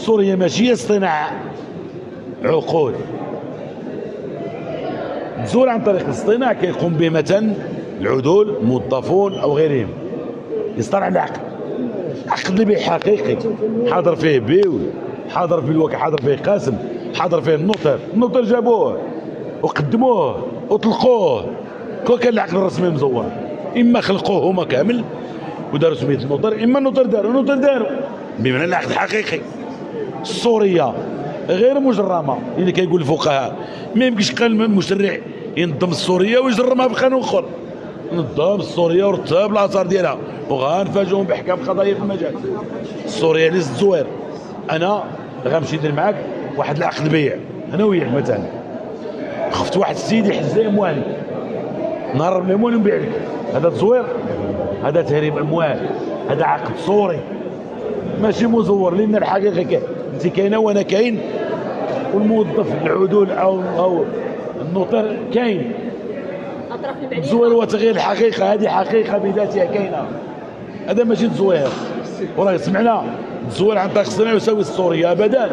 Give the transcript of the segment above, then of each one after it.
سوريا ماشي اصطناع عقول، تزول عن طريق الاصطناع كيقوم به مثلا العدول الموظفون او غيرهم. يصطنع العقد، عقد اللي به حقيقي، حاضر فيه بيول، حاضر فيه الوكيل، حاضر فيه قاسم، حاضر فيه النوتر جابوه وقدموه وطلقوه. كون كان العقد الرسمي مزور، اما خلقوه هما كامل وداروا سمية النوتر، اما النوتر داروا بمعنى العقد حقيقي. السوريه غير مجرمه اللي كيقول الفقهاء. ما يمكنش قال المشرع ينظم السوريه ويجرمها بقانون اخر. نظم السوريه ورتب الاثار ديالها وغنفاجئهم باحكام قضائيه في المجال. السوريه اللي الزوير انا غنمشي ندير معاك واحد العقد بيع انا وياك مثلا، خفت واحد السيد يحز لي اموالي، نهرب الاموال ونبيع لك. هذا تزوير، هذا تهريب اموال، هذا عقد سوري ماشي مزور. لان الحقيقه انت كاينه وانا كاين، والموظف العدول او النوطر كاين. تزوير وتغيير الحقيقه، هذه حقيقه بذاتها كاينه، هذا ماشي تزوير. وراه سمعنا تزوير عن طريق الصناعه يساوي السوريه ابدا،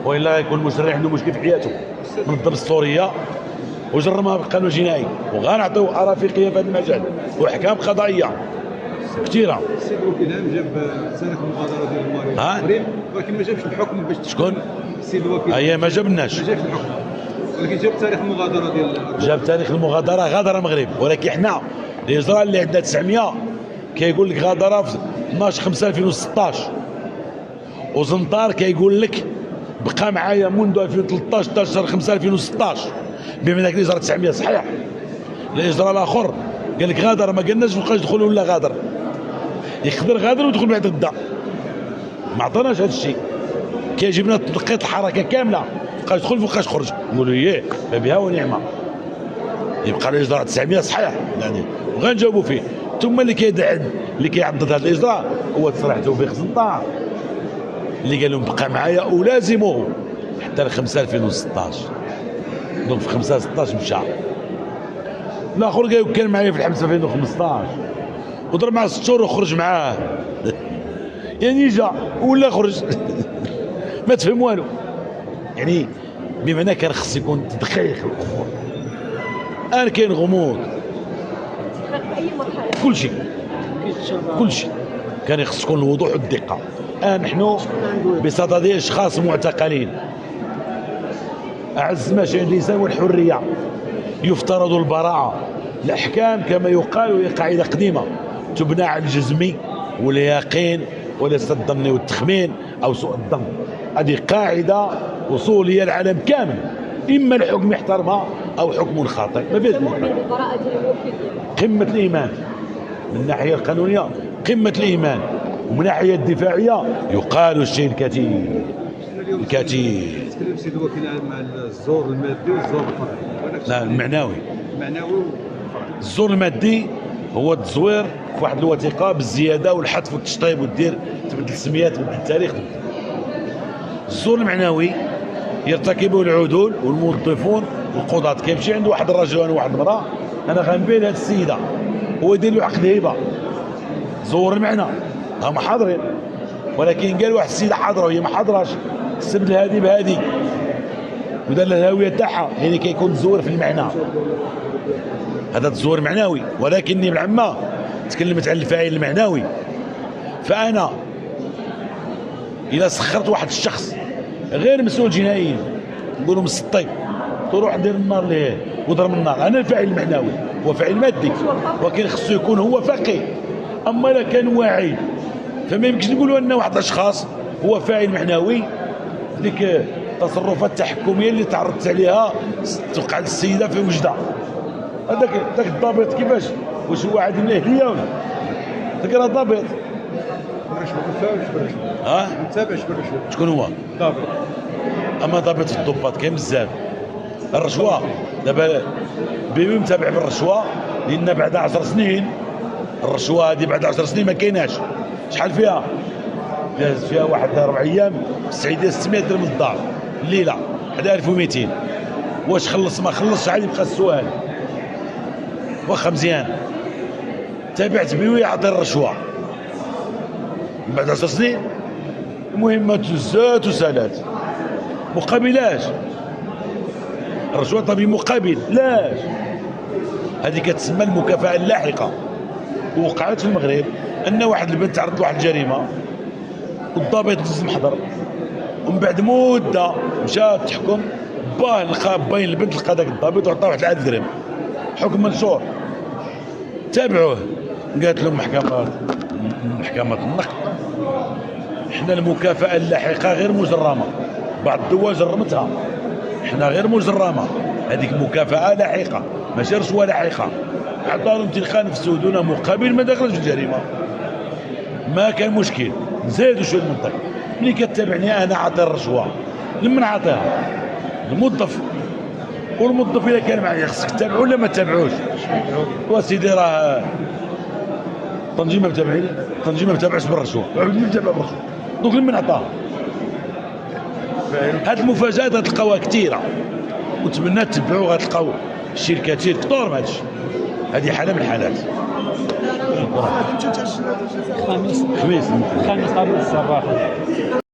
والا يكون المشرع عنده مشكل في حياته. نظم السوريه وجرمها بقانون جنائي وغنعطيو ارافقيه في هذا المجال واحكام قضائيه كثيره. السيد الوكيل جاب سنه المغادره ديال الماري، ولكن ما جابش الحكم باش شكون؟ السيد الوكيل. هي ما جابناش، ما جابش الحكم، ولكن جاب تاريخ المغادره ديال جاب تاريخ المغادره. غادر المغرب، ولكن حنا الاجراء اللي عندنا 900 كيقول لك غادره في 12/5/2016، وزنطار كيقول لك بقى معايا منذ 2013 13/5/2016. بما ذاك الاجراء 900 صحيح. الاجراء الاخر قال لك غادر، ما قلناش مابقاش يدخل ولا غادر، يقدر غادر ويدخل بعد غدا. ما عطاناش هذا الشيء، كيجيب لنا تنقيط الحركه كامله، بقى يدخل مابقاش يخرج. نقولوا ايه بها ونعمه، يبقى الاجراء 900 صحيح يعني وغنجاوبوا فيه. ثم اللي كيعضد هذا الاجراء هو تصريح توفيق زنطار اللي قال لهم بقى معايا ولازمه حتى ل 5/2016. دونك في 5/16 مشى. الاخر قال كان معايا في 5/2015 وضرب معاه 6 شهور وخرج معاه يعني جا ولا خرج ما تفهم والو. يعني بمعنى كان خص يكون تدقيق الامور. الان كاين غموض في اي مرحله كل شيء كان يخص يكون الوضوح والدقه. الان نحن بصدد اشخاص معتقلين. اعز ما شيء عند الانسان والحريه، يفترض البراءه. الاحكام كما يقال وهي قاعده قديمه تبنى على الجزم واليقين وليس الظن والتخمين او سوء الظن. هذه قاعده اصوليه العالم كامل، اما الحكم يحترمها او حكم خاطئ. ما فيش قمه الايمان من الناحيه القانونيه، قمه الايمان، ومن الناحيه الدفاعيه يقال الشيء الكثير. تكلم سيد الوكيل مع الزور المادي والزور الفردي. لا المعنوي. المعنوي الزور المادي هو التزوير في واحد الوثيقه بالزياده والحذف والتشطيب وتدير تبدل السميات تبدل التاريخ. الزور المعنوي يرتكبه العدول والموظفون والقضاة. كيمشي عنده واحد الرجل وانا واحد المراه، انا غنبين هذه السيده، هو يدير له عقد هبه زور المعنى، هما حاضرين، ولكن قال واحد السيده حاضره وهي ما حاضراش، السبت هذه بهذه ودار لها الهويه تاعها، يعني كيكون تزور في المعنى. هذا تزور معنوي. ولكني بالعامه تكلمت عن الفاعل المعنوي. فانا اذا سخرت واحد الشخص غير مسؤول جنائيا، نقولوا مسطي، تروح دير النار ليه وضرب النار، انا الفاعل المعنوي هو فاعل مادي، ولكن خصو يكون هو فقيه. اما اذا كان واعي فما يمكنش نقولوا ان واحد الاشخاص هو فاعل معنوي. ديك التصرفات التحكميه اللي تعرضت عليها توقع السيده في وجده، هذاك الضابط كيفاش؟ واش هو عادي من الاهليه ولا؟ ذاك راه ضابط. متابعش شكون هو؟ ضابط. اما ضابط الضباط كاين بزاف. الرشوه دابا بيبي متابع بالرشوه، لان بعد 10 سنين الرشوه هذه بعد 10 سنين ما كايناش. شحال فيها؟ فيها واحد 4 ايام في السعيديه 600 درهم للدار الليله، 1200. واش خلص ما خلصش عاد يبقى السؤال. واخا مزيان تابعت بيه يعطي الرشوه بعد 10 سنين المهمة زات وسالات مقابلاش. الرشوة طبيب مقابل لاش. هذه كتسمى المكافأة اللاحقة. وقعت في المغرب ان واحد البنت تعرض لواحد الجريمه والضابط دز محضر، ومن بعد مده مشات تحكم، باه لقى باين البنت، لقى داك الضابط وعطاه واحد 1000 درهم حكم منشور. تابعوه، قالت لهم محكمة النقد احنا المكافأة اللاحقة غير مجرمة. بعض الدول جرمتها، احنا غير مجرمة، هذيك مكافأة لاحقة ماشي رشوة لاحقة. عطاهم 200 خانف دون مقابل ما دخلش في الجريمة، ما كان مشكل. نزيدوا شويه المنطق. ملي كتابعني انا عاطي الرشوه لمن عاطيها؟ الموظف. والموظف اذا كان معايا خصك تتابعو ولا ما تتابعوش؟ وسيدي راه التنظيم ما متابعين، التنظيم ما متابعش بالرشوه، العبد اللي متابع بالرشوه، دونك لمن عطاها؟ هاد المفاجات غتلقاوها كثيره، ونتمنى تتبعوا، غتلقاو الشركات كثار من هادشي. هذه حاله من الحالات. خميس خميس خميس قبل الصباح.